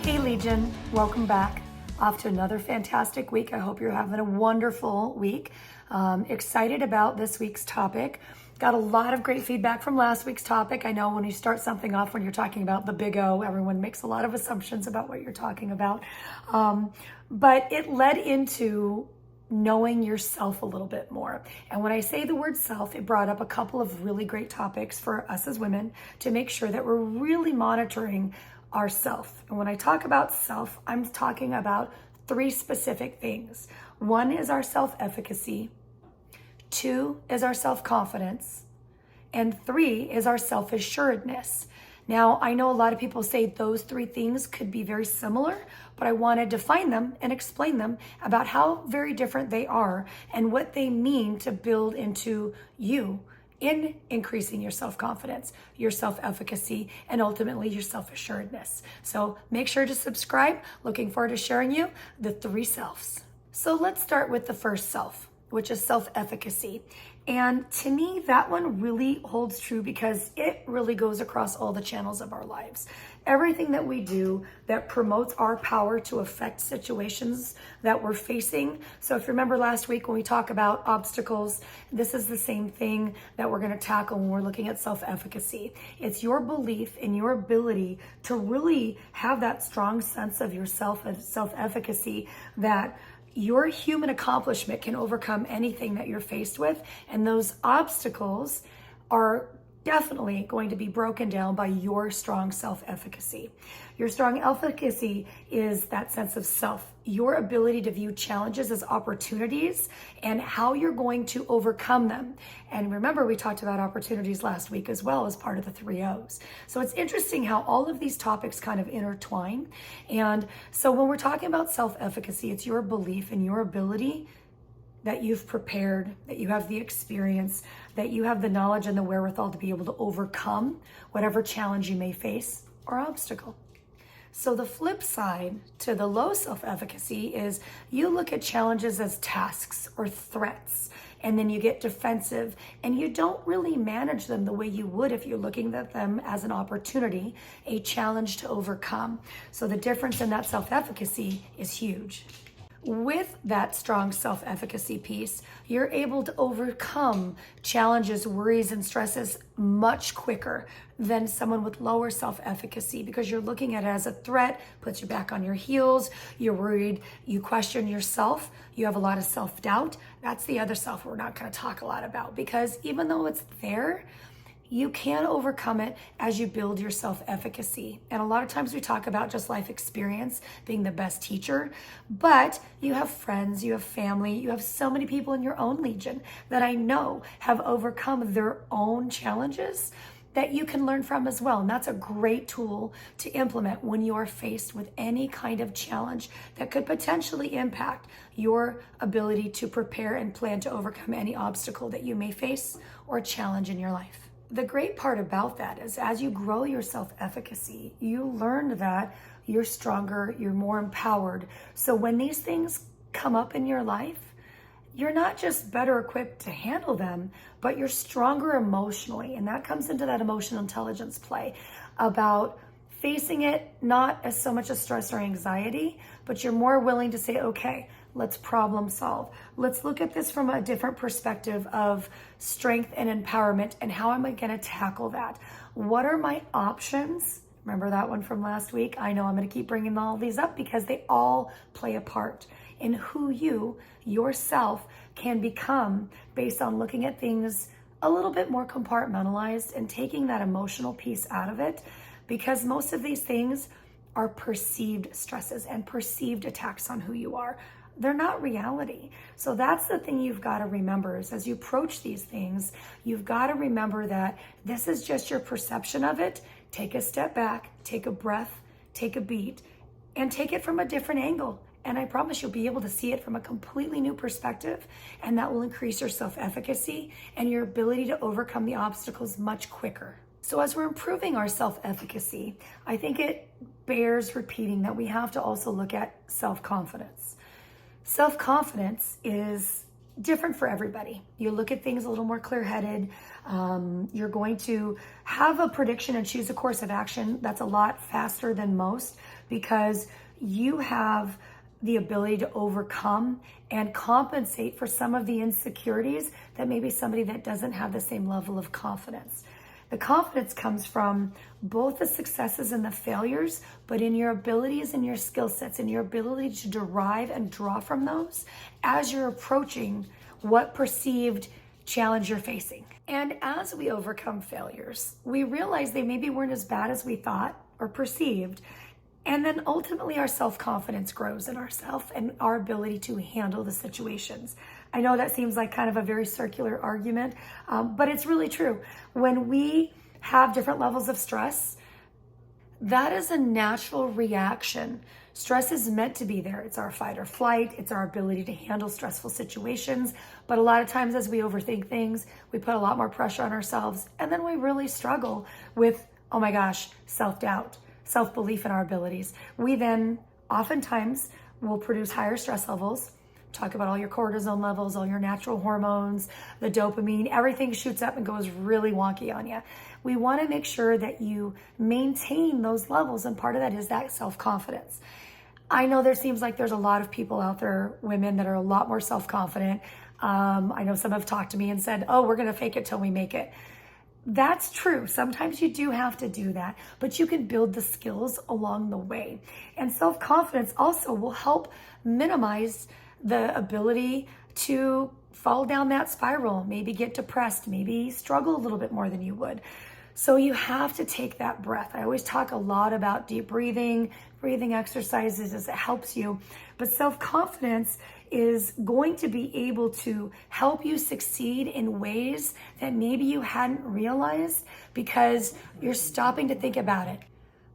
Hey Legion, welcome back. Off to another fantastic week. I hope you're having a wonderful week. Excited about this week's topic. Got a lot of great feedback from last week's topic. I know when you start something off, when you're talking about the big O, everyone makes a lot of assumptions about what you're talking about. But it led into knowing yourself a little bit more. And when I say the word self, it brought up a couple of really great topics for us as women to make sure that we're really monitoring ourself. And when I talk about self, I'm talking about three specific things. One is our self-efficacy. Two is our self-confidence. And three is our self-assuredness. Now, I know a lot of people say those three things could be very similar, but I want to define them and explain them about how very different they are and what they mean to build into you in increasing your self-confidence, your self-efficacy, and ultimately your self-assuredness. So make sure to subscribe. Looking forward to sharing you the three selves. So let's start with the first self, which is self-efficacy. And to me, that one really holds true because it really goes across all the channels of our lives. Everything that we do that promotes our power to affect situations that we're facing. So if you remember last week when we talk about obstacles, this is the same thing that we're going to tackle when we're looking at self-efficacy. It's your belief in your ability to really have that strong sense of yourself and self-efficacy that your human accomplishment can overcome anything that you're faced with. And those obstacles are definitely going to be broken down by your strong self-efficacy. Your strong efficacy is that sense of self, your ability to view challenges as opportunities and how you're going to overcome them. And remember, we talked about opportunities last week as well as part of the 3 O's. So it's interesting how all of these topics kind of intertwine. And so when we're talking about self-efficacy, it's your belief in your ability that you've prepared, that you have the experience, that you have the knowledge and the wherewithal to be able to overcome whatever challenge you may face or obstacle. So the flip side to the low self-efficacy is you look at challenges as tasks or threats, and then you get defensive and you don't really manage them the way you would if you're looking at them as an opportunity, a challenge to overcome. So the difference in that self-efficacy is huge. With that strong self-efficacy piece, you're able to overcome challenges, worries, and stresses much quicker than someone with lower self-efficacy because you're looking at it as a threat, puts you back on your heels, you're worried, you question yourself, you have a lot of self-doubt. That's the other self we're not going to talk a lot about because even though it's there, you can overcome it as you build your self-efficacy. And a lot of times we talk about just life experience being the best teacher, but you have friends, you have family, you have so many people in your own legion that I know have overcome their own challenges that you can learn from as well. And that's a great tool to implement when you are faced with any kind of challenge that could potentially impact your ability to prepare and plan to overcome any obstacle that you may face or challenge in your life. The great part about that is as you grow your self-efficacy, you learn that you're stronger, you're more empowered. So when these things come up in your life, you're not just better equipped to handle them, but you're stronger emotionally. And that comes into that emotional intelligence play about facing it not as so much as stress or anxiety, but you're more willing to say, okay, let's problem solve. Let's look at this from a different perspective of strength and empowerment and how am I going to tackle that? What are my options? Remember that one from last week? I know I'm going to keep bringing all these up because they all play a part in who you, yourself, can become based on looking at things a little bit more compartmentalized and taking that emotional piece out of it because most of these things are perceived stresses and perceived attacks on who you are. They're not reality. So that's the thing you've got to remember is as you approach these things, you've got to remember that this is just your perception of it. Take a step back, take a breath, take a beat, and take it from a different angle. And I promise you'll be able to see it from a completely new perspective, and that will increase your self-efficacy and your ability to overcome the obstacles much quicker. So as we're improving our self-efficacy, I think it bears repeating that we have to also look at self-confidence. Self-confidence is different for everybody. You look at things a little more clear-headed. You're going to have a prediction and choose a course of action that's a lot faster than most, because you have the ability to overcome and compensate for some of the insecurities that maybe somebody that doesn't have the same level of confidence. The confidence comes from both the successes and the failures, but in your abilities and your skill sets and your ability to derive and draw from those as you're approaching what perceived challenge you're facing. And as we overcome failures, we realize they maybe weren't as bad as we thought or perceived. And then ultimately our self-confidence grows in ourselves and our ability to handle the situations. I know that seems like kind of a very circular argument, but it's really true. When we have different levels of stress, that is a natural reaction. Stress is meant to be there. It's our fight or flight. It's our ability to handle stressful situations. But a lot of times as we overthink things, we put a lot more pressure on ourselves. And then we really struggle with, oh my gosh, self-doubt, self-belief in our abilities. We then oftentimes will produce higher stress levels. Talk about all your cortisol levels, all your natural hormones, the dopamine, everything shoots up and goes really wonky on you. We want to make sure that you maintain those levels, and part of that is that self-confidence. I know there seems like there's a lot of people out there, women, that are a lot more self-confident. I know some have talked to me and said, oh, we're going to fake it till we make it. That's true. Sometimes you do have to do that, but you can build the skills along the way. And self-confidence also will help minimize the ability to fall down that spiral, maybe get depressed, maybe struggle a little bit more than you would. So you have to take that breath. I always talk a lot about deep breathing exercises as it helps you, but self-confidence is going to be able to help you succeed in ways that maybe you hadn't realized because you're stopping to think about it.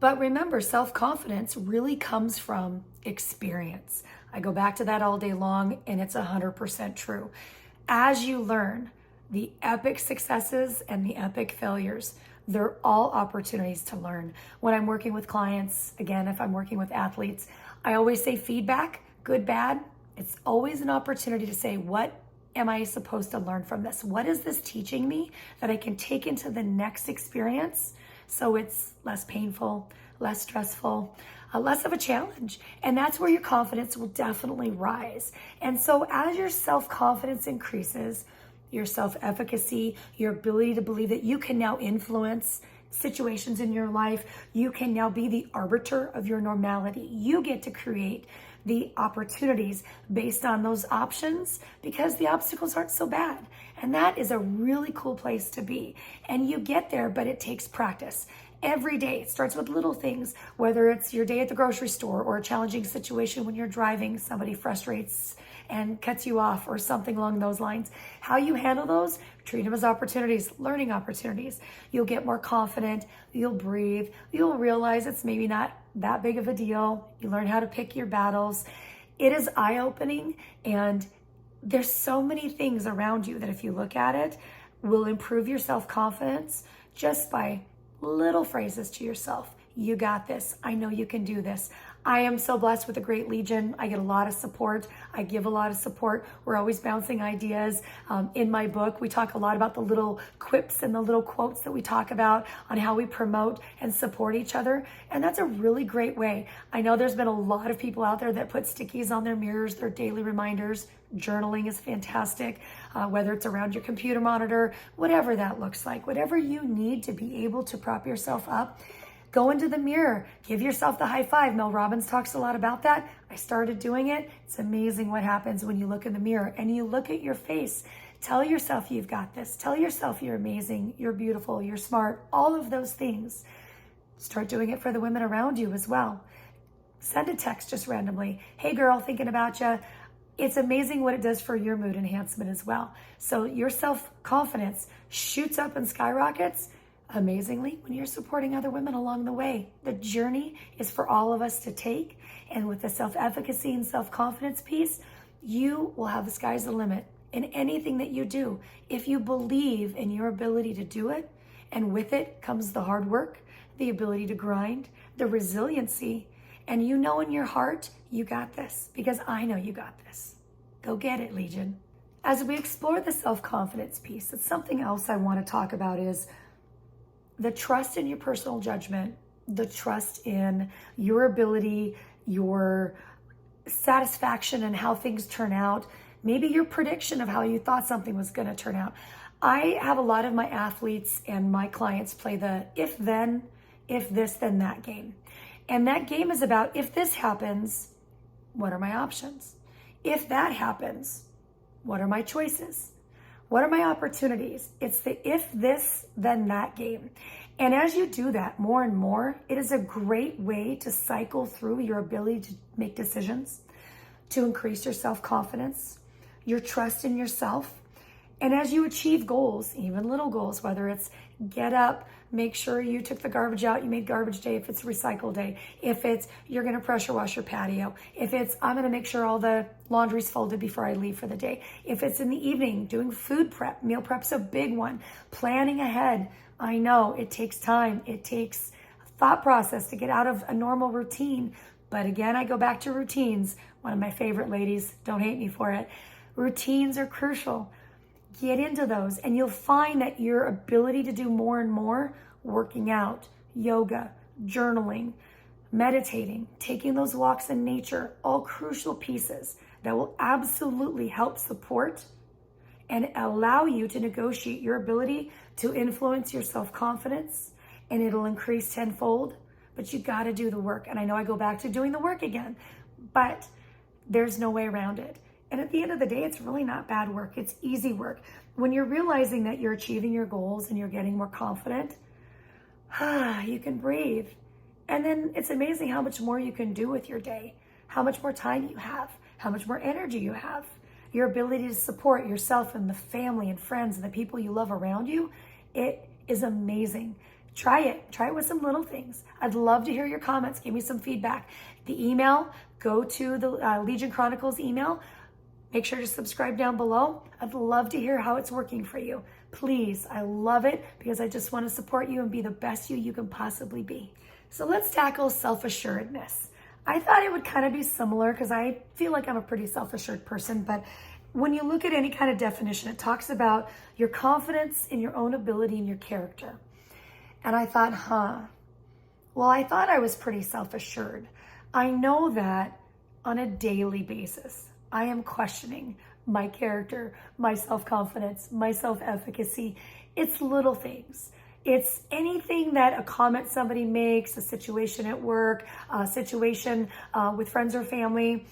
But remember, self-confidence really comes from experience. I go back to that all day long, and it's 100% true. As you learn the epic successes and the epic failures, they're all opportunities to learn. When I'm working with clients, again, if I'm working with athletes, I always say feedback, good, bad. It's always an opportunity to say, what am I supposed to learn from this? What is this teaching me that I can take into the next experience so it's less painful, less stressful, less of a challenge? And that's where your confidence will definitely rise. And so as your self-confidence increases, your self-efficacy, your ability to believe that you can now influence situations in your life, you can now be the arbiter of your normality. You get to create the opportunities based on those options because the obstacles aren't so bad. And that is a really cool place to be. And you get there, but it takes practice. Every day, it starts with little things, whether it's your day at the grocery store or a challenging situation when you're driving, somebody frustrates and cuts you off or something along those lines. How you handle those, treat them as opportunities, learning opportunities. You'll get more confident, you'll breathe, you'll realize it's maybe not that big of a deal. You learn how to pick your battles. It is eye-opening, and there's so many things around you that if you look at it, will improve your self-confidence just by little phrases to yourself. You got this. I know you can do this. I am so blessed with a great legion. I get a lot of support. I give a lot of support. We're always bouncing ideas. In my book, we talk a lot about the little quips and the little quotes that we talk about on how we promote and support each other. And that's a really great way. I know there's been a lot of people out there that put stickies on their mirrors, their daily reminders. Journaling is fantastic, whether it's around your computer monitor, whatever that looks like, whatever you need to be able to prop yourself up. Go into the mirror, give yourself the high five. Mel Robbins talks a lot about that. I started doing it. It's amazing what happens when you look in the mirror and you look at your face. Tell yourself you've got this. Tell yourself you're amazing, you're beautiful, you're smart, all of those things. Start doing it for the women around you as well. Send a text just randomly. Hey girl, thinking about you. It's amazing what it does for your mood enhancement as well. So your self-confidence shoots up and skyrockets amazingly when you're supporting other women along the way. The journey is for all of us to take. And with the self-efficacy and self-confidence piece, you will have the sky's the limit in anything that you do. If you believe in your ability to do it, and with it comes the hard work, the ability to grind, the resiliency, and you know in your heart, you got this, because I know you got this. Go get it, Legion. as we explore the self-confidence piece, it's something else I want to talk about is the trust in your personal judgment, the trust in your ability, your satisfaction in how things turn out, maybe your prediction of how you thought something was going to turn out. I have a lot of my athletes and my clients play the if then, if this, then that game. And that game is about if this happens, what are my options? If that happens, what are my choices? What are my opportunities? It's the if this, then that game. And as you do that more and more, it is a great way to cycle through your ability to make decisions, to increase your self-confidence, your trust in yourself. And as you achieve goals, even little goals, whether it's get up, make sure you took the garbage out, you made garbage day if it's recycle day, if it's you're going to pressure wash your patio, if it's I'm going to make sure all the laundry's folded before I leave for the day, if it's in the evening doing food prep, meal prep's a big one, planning ahead. I know it takes time, it takes thought process to get out of a normal routine. But again, I go back to routines. One of my favorite ladies, don't hate me for it. Routines are crucial. Get into those and you'll find that your ability to do more and more, working out, yoga, journaling, meditating, taking those walks in nature, all crucial pieces that will absolutely help support and allow you to negotiate your ability to influence your self-confidence, and it'll increase tenfold, but you got to do the work. And I know I go back to doing the work again, but there's no way around it. And at the end of the day, it's really not bad work. It's easy work. When you're realizing that you're achieving your goals and you're getting more confident, you can breathe. And then it's amazing how much more you can do with your day, how much more time you have, how much more energy you have, your ability to support yourself and the family and friends and the people you love around you. It is amazing. Try it. Try it with some little things. I'd love to hear your comments. Give me some feedback. The email, go to the Legion Chronicles email. Make sure to subscribe down below. I'd love to hear how it's working for you. Please, I love it because I just want to support you and be the best you can possibly be. So let's tackle self-assuredness. I thought it would kind of be similar because I feel like I'm a pretty self-assured person, but when you look at any kind of definition, it talks about your confidence in your own ability and your character. And I thought, I thought I was pretty self-assured. I know that on a daily basis. I am questioning my character, my self-confidence, my self-efficacy. It's little things. It's anything that a comment somebody makes, a situation at work, a situation with friends or family,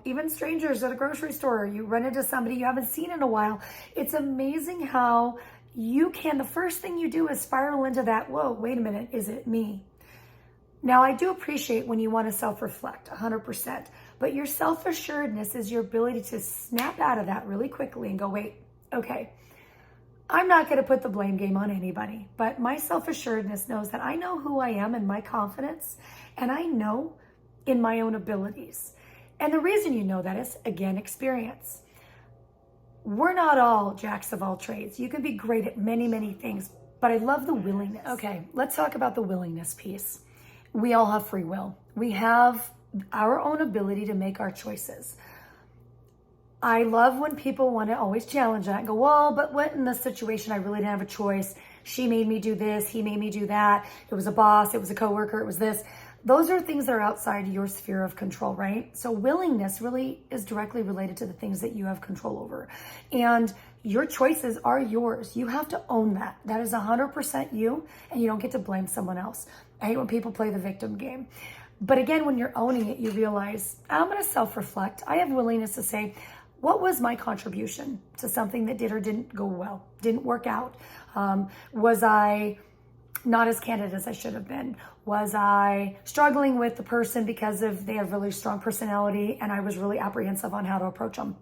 even strangers at a grocery store. You run into somebody you haven't seen in a while. It's amazing how the first thing you do is spiral into that, whoa, wait a minute, is it me? Now, I do appreciate when you want to self-reflect 100%, but your self-assuredness is your ability to snap out of that really quickly and go, wait, okay, I'm not going to put the blame game on anybody, but my self-assuredness knows that I know who I am and my confidence, and I know in my own abilities. And the reason you know that is, again, experience. We're not all jacks of all trades. You can be great at many, many things, but I love the willingness. Okay, let's talk about the willingness piece. We all have free will. We have our own ability to make our choices. I love when people want to always challenge that and go, well, but what in this situation? I really didn't have a choice. She made me do this. He made me do that. It was a boss. It was a coworker. It was this. Those are things that are outside your sphere of control, right? So willingness really is directly related to the things that you have control over. And your choices are yours. You have to own that. That is 100% you, and you don't get to blame someone else. I hate when people play the victim game. But again, when you're owning it, you realize, I'm going to self-reflect. I have willingness to say, what was my contribution to something that did or didn't go well, didn't work out? Was I not as candid as I should have been? Was I struggling with the person because they have really strong personality and I was really apprehensive on how to approach them?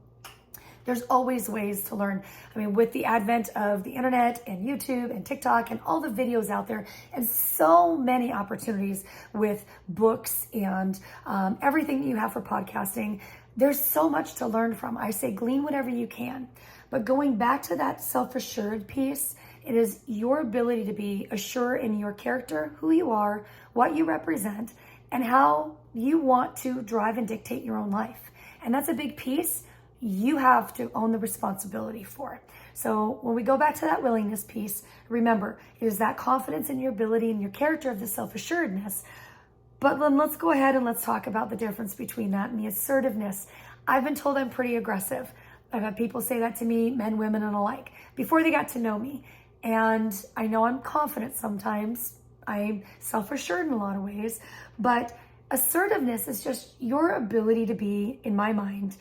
There's always ways to learn. I mean, with the advent of the internet and YouTube and TikTok and all the videos out there and so many opportunities with books and everything that you have for podcasting, there's so much to learn from. I say glean whatever you can. But going back to that self-assured piece, it is your ability to be assured in your character, who you are, what you represent, and how you want to drive and dictate your own life. And that's a big piece. you have to own the responsibility for it. So when we go back to that willingness piece, remember, it is that confidence in your ability and your character of the self-assuredness. But then let's go ahead and let's talk about the difference between that and the assertiveness. I've been told I'm pretty aggressive. I've had people say that to me, men, women, and alike, before they got to know me. And I know I'm confident sometimes. I'm self-assured in a lot of ways. But assertiveness is just your ability to be, in my mind,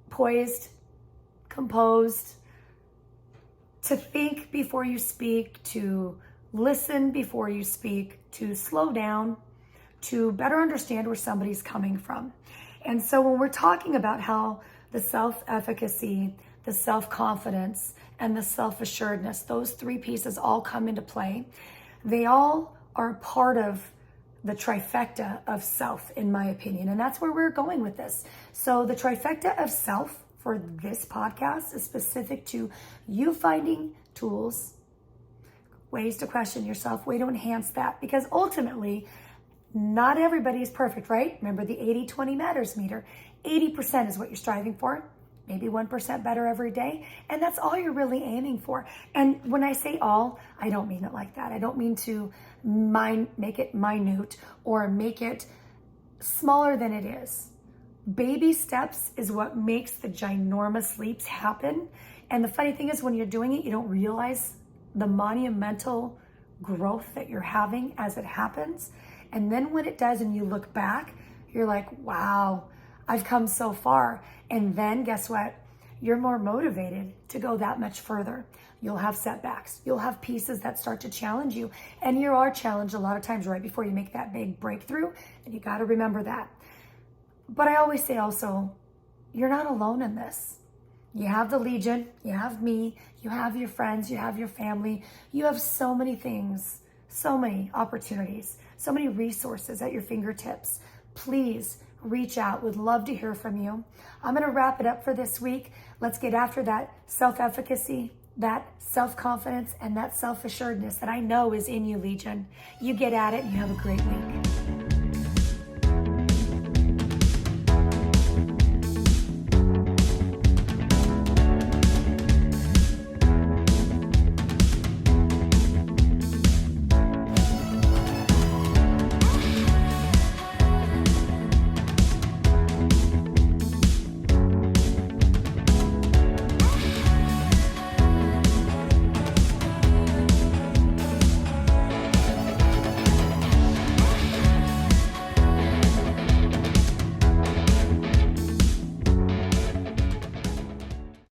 poised, composed, to think before you speak, to listen before you speak, to slow down, to better understand where somebody's coming from. And so when we're talking about how the self-efficacy, the self-confidence, and the self-assuredness, those three pieces all come into play, they all are part of the trifecta of self, in my opinion. And that's where we're going with this. So the trifecta of self for this podcast is specific to you finding tools, ways to question yourself, way to enhance that. Because ultimately, not everybody is perfect, right? Remember the 80-20 matters meter. 80% is what you're striving for. Maybe 1% better every day. And that's all you're really aiming for. And when I say all, I don't mean it like that. I don't mean to make it minute or make it smaller than it is. Baby steps is what makes the ginormous leaps happen. And the funny thing is, when you're doing it, you don't realize the monumental growth that you're having as it happens. And then when it does and you look back, you're like, wow, I've come so far. And then guess what? You're more motivated to go that much further. You'll have setbacks. You'll have pieces that start to challenge you. And you are challenged a lot of times right before you make that big breakthrough. And you got to remember that. But I always say also, you're not alone in this. You have the Legion, you have me, you have your friends, you have your family. You have so many things, so many opportunities, so many resources at your fingertips. Please reach out. Would love to hear from you. I'm going to wrap it up for this week. Let's get after that self-efficacy, that self-confidence, and that self-assuredness that I know is in you, Legion. You get at it and you have a great week.